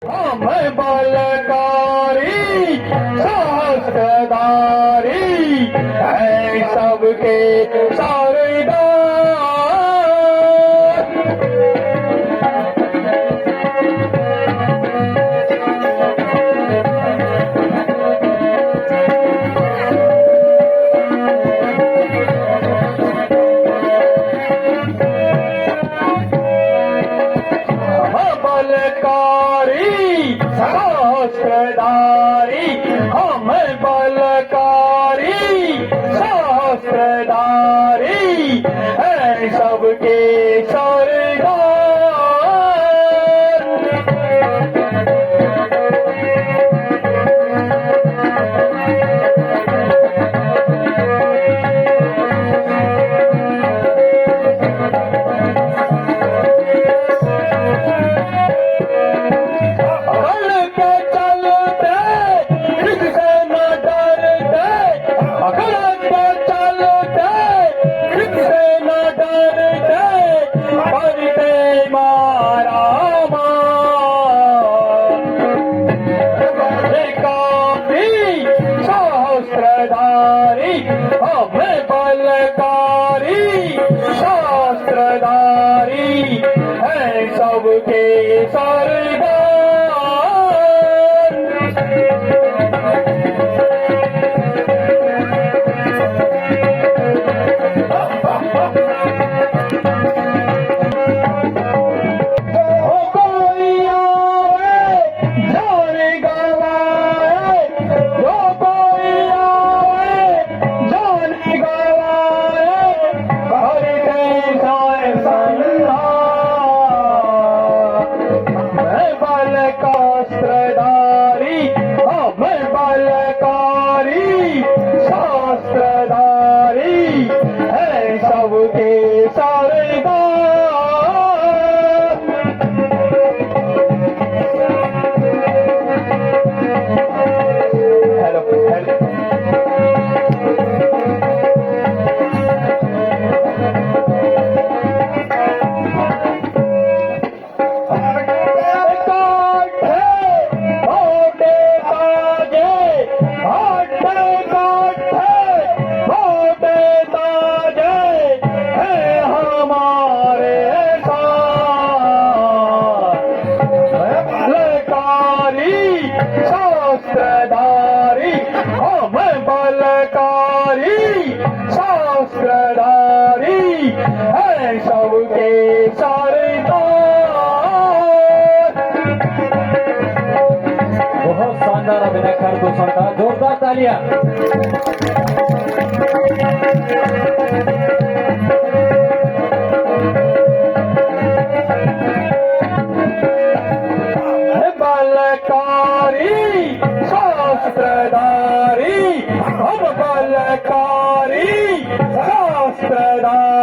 हम बलकारी सहस्त्रधारी है सबके सरदार। बलकारी सहस्त्रधारी हम बलकारी सहस्त्रधारी है सबके सहस्त्रधारी हम बलकारी सहस्त्रधारी है सबके सहस्त्रधारी हम बलकारी सहस्त्रधारी है सबके सहस्त्रधारी हम बलकारी सहस्त्रधारी है सबके सरदार। बहुत शानदार अभिनय खरगोशन का, जोरदार तालियां। बलकारी सहस्त्रधारी हम बलकारी सहस्त्रधारी